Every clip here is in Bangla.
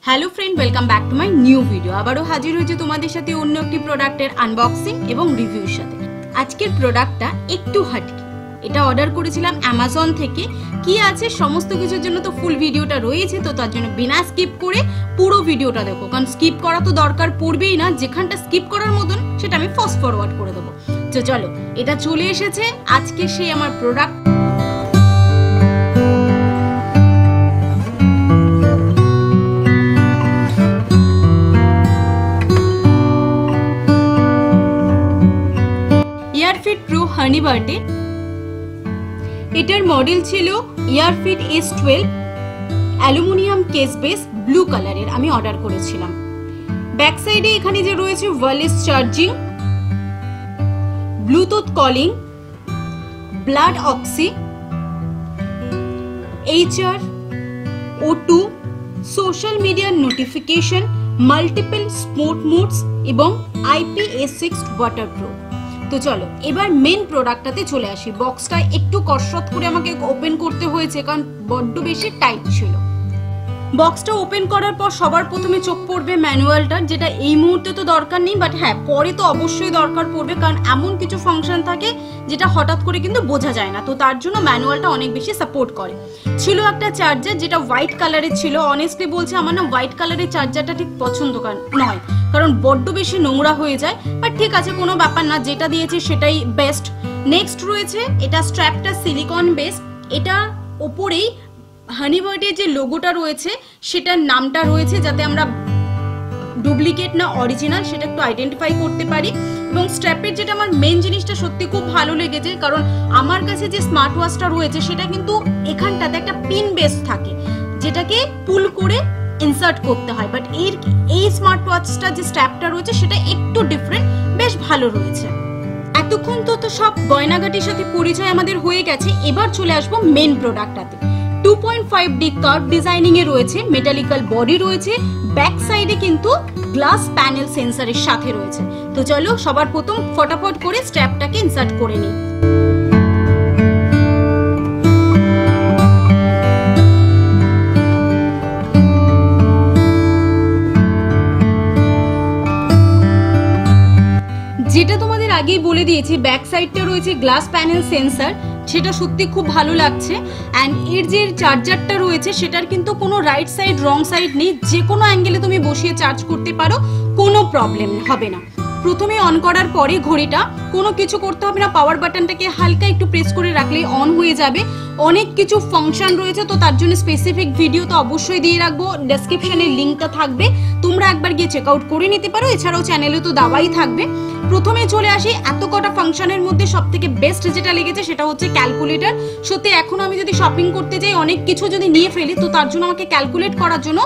Hello friend, welcome back to my new video. आबारो हाजिर হয়েছে তোমাদের সাথে অন্য একটি প্রোডাক্টের আনবক্সিং এবং রিভিউর সাথে। আজকের প্রোডাক্টটা একটু হাটকি। এটা অর্ডার করেছিলাম অ্যামাজন থেকে। কি আছে সমস্ত কিছুর জন্য তো ফুল ভিডিওটা রয়েছে, তো তার জন্য বিনা স্কিপ করে পুরো ভিডিওটা দেখো, কারণ স্কিপ করা তো দরকার পড়বেই না। যেখানটা স্কিপ করার মতন সেটা আমি ফাস্ট ফরওয়ার্ড করে দেবো। তো চলো, এটা চলে এসেছে আজকে সেই আমার প্রোডাক্ট। এয়ারফিট প্রো হানি বার্থডে। এটার মডেল ছিল এয়ারফিট S12, aluminium case base, blue কালারের আমি অর্ডার করেছিলাম। ব্যাক সাইডে এখানে যে রয়েছে wireless charging, Bluetooth calling, blood oxy, HR, O2, social মিডিয়ার নোটিফিকেশন, মাল্টিপল স্পোর্ট মোডস এবং IP-A6 ওয়াটারপ্রুফ। তো চলো এবার মেন প্রোডাক্টটাতে চলে আসি। বক্সটা একটু কসরত করে আমাকে ওপেন করতে হয়েছে, কারণ বড্ড বেশি টাইট ছিল। বক্সটা ওপেন করার পর সবার প্রথমে চোখ পড়বে ম্যানুয়ালটা, যেটা এই মুহূর্তে তো দরকার নেই, বাট হ্যাঁ পরে তো অবশ্যই দরকার পড়বে, কারণ এমন কিছু ফাংশন থাকে যেটা হঠাৎ করে কিন্তু বোঝা যায় না। তো তার জন্য ম্যানুয়ালটা অনেক বেশি সাপোর্ট করে। ছিল একটা চার্জার যেটা হোয়াইট কালারের ছিল। অনেস্টলি বলছি আমার না হোয়াইট কালারের চার্জারটা ঠিক পছন্দ নয়, কারণ বড্ড বেশি নোংরা হয়ে যায়। বাট ঠিক আছে, কোনো ব্যাপার না, যেটা দিয়েছে সেটাই বেস্ট। নেক্সট রয়েছে এটা স্ট্র্যাপটা সিলিকন বেস। এটা ওপরেই হানি বার্থডে যে লোগোটা রয়েছে সেটার নামটা রয়েছে, যাতে আমরা ডুপ্লিকেট না অরিজিনাল সেটা একটু আইডেন্টিফাই করতে পারি। এবং স্ট্র্যাপের যেটা আমার মেন জিনিসটা সত্যি খুব ভালো লেগেছে, কারণ আমার কাছে যে স্মার্ট ওয়াচটা রয়েছে সেটা কিন্তু এখানটাতে একটা পিন বেস থাকে, যেটাকে পুল করে ইনসার্ট করতে হয়। বাট এই স্মার্ট ওয়াচটা যে স্ট্র্যাপটা রয়েছে সেটা একটু ডিফারেন্ট, বেশ ভালো রয়েছে। এতক্ষণ তো সব গয়নাগাটির সাথে পরিচয় আমাদের হয়ে গেছে। এবার চলে আসবো মেন প্রোডাক্টটাতে। 2.5D কার্ভ ডিজাইনিং এ রয়েছে, মেটালিক্যাল বডি রয়েছে, ব্যাক সাইডে কিন্তু গ্লাস প্যানেল সেন্সরের সাথে রয়েছে। তো চলো সবার প্রথম ফটাফট করে স্ট্র্যাপটাকে ইনসার্ট করে নিই। যেটা তোমাদের আগেই বলে দিয়েছি, ব্যাক সাইডটা রয়েছে গ্লাস প্যানেল সেন্সর, সেটা সত্যি খুব ভালো লাগছে। অ্যান্ড এর যে চার্জারটা রয়েছে সেটার কিন্তু কোনো রাইট সাইড রং সাইড নেই, যে কোনো অ্যাঙ্গেলে তুমি বসিয়ে চার্জ করতে পারো, কোনো প্রবলেম হবে না। প্রথমে অন করার পরে ঘড়িটা কোনো কিছু করতে হবে না, পাওয়ার বাটনটাকে হালকা একটু প্রেস করে রাখলেই অন হয়ে যাবে। অনেক কিছু ফাংশন রয়েছে, তো তার জন্য স্পেসিফিক ভিডিও তো অবশ্যই দিয়ে রাখবো, ডেসক্রিপশনে লিঙ্কটা থাকবে, তোমরা একবার গিয়ে চেক আউট করে নিতে পারো। এছাড়াও চ্যানেলে তো দেওয়াই থাকবে। প্রথমে চলে আসি, এত কটা ফাংশনের মধ্যে সব থেকে বেস্ট যেটা লেগেছে সেটা হচ্ছে ক্যালকুলেটর। সত্যি এখন আমি যদি শপিং করতে যাই, অনেক কিছু যদি নিয়ে ফেলি, তো তার জন্য আমাকে ক্যালকুলেট করার জন্য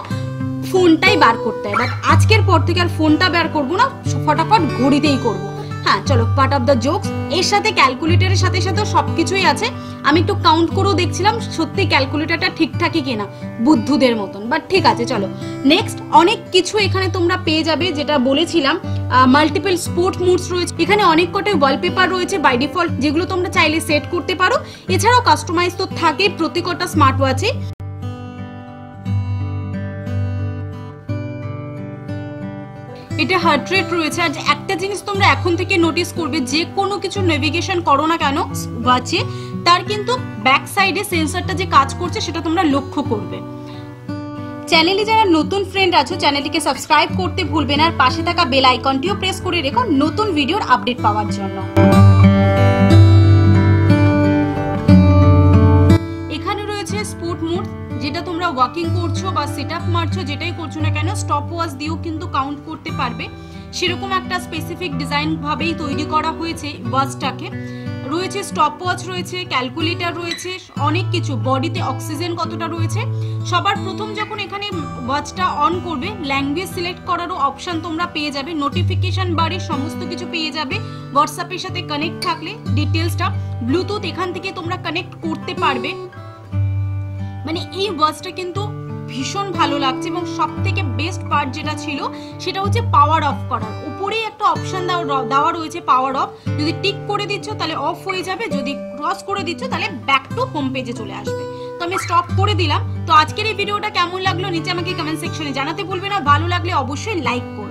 ফোনটাই বার করতে হয়। বাট আজকের পর থেকে আর ফোনটা বার করবো না, ফটাফট ঘড়িতেই করবো। হ্যাঁ চলো, পার্ট অফ দ্য জোকস। এর সাথে ক্যালকুলেটরের সাথে সাথে সবকিছুই আছে। আমি একটু কাউন্ট করেও দেখছিলাম, সত্যি ক্যালকুলেটরটা ঠিকঠাকই কেনা, বুদ্ধুদের মতন। বাট ঠিক আছে, চলো নেক্সট। অনেক কিছু এখানে তোমরা পেয়ে যাবে, যেটা বলেছিলাম মাল্টিপল স্পোর্ট মুডস রয়েছে। এখানে অনেক কটাই ওয়ালপেপার রয়েছে বাই ডিফল্ট, যেগুলো তোমরা চাইলে সেট করতে পারো। এছাড়াও কাস্টমাইজ তো থাকে প্রতি কটা স্মার্ট ওয়াচে। এটা হার্ট রেট রয়েছে। আর একটা জিনিস তোমরা এখন থেকে নোটিস করবে, যে কোনো কিছু নেভিগেশন করো না কেন ওয়াচে, তার কিন্তু ব্যাক সাইডে সেন্সরটা যে কাজ করছে সেটা তোমরা লক্ষ্য করবে। চ্যানেলে যারা নতুন ফ্রেন্ড আছো, চ্যানেলটিকে সাবস্ক্রাইব করতে ভুলবে না, আর পাশে থাকা বেল আইকনটিও প্রেস করে রেখো নতুন ভিডিওর আপডেট পাওয়ার জন্য। এখানে রয়েছে স্পোর্ট মোড, যেটা তোমরা ওয়াকিং করছো বা সিট আপ মারছো, যেটাই করছো না কেন, স্টপ ওয়াচ দিয়েও কিন্তু কাউন্ট করতে পারবে। সেরকম একটা স্পেসিফিক ডিজাইন ভাবেই তৈরি করা হয়েছে ওয়াচটাকে। রয়েছে স্টপ ওয়াচ, রয়েছে ক্যালকুলেটর, রয়েছে অনেক কিছু। বডিতে অক্সিজেন কতটা রয়েছে। সবার প্রথম যখন এখানে ওয়াচটা অন করবে, ল্যাঙ্গুয়েজ সিলেক্ট করারও অপশন তোমরা পেয়ে যাবে। নোটিফিকেশন বারে সমস্ত কিছু পেয়ে যাবে। হোয়াটসঅ্যাপের সাথে কানেক্ট থাকলে ডিটেলসটা, ব্লুটুথ এখান থেকে তোমরা কানেক্ট করতে পারবে। মানে এই ওয়াচটা কিন্তু ভীষণ ভালো লাগছে। এবং সব থেকে বেস্ট পার্ট যেটা ছিল সেটা হচ্ছে পাওয়ার অফ করার। উপরেই একটা অপশন দেওয়া রয়েছে পাওয়ার অফ। যদি টিক করে দিচ্ছ তাহলে অফ হয়ে যাবে, যদি ক্রস করে দিচ্ছ তাহলে ব্যাক টু হোম পেজে চলে আসবে। তো আমি স্টপ করে দিলাম। তো আজকের এই ভিডিওটা কেমন লাগলো নিচে আমাকে কমেন্ট সেকশনে জানাতে ভুলবে না, ভালো লাগলে অবশ্যই লাইক করবে।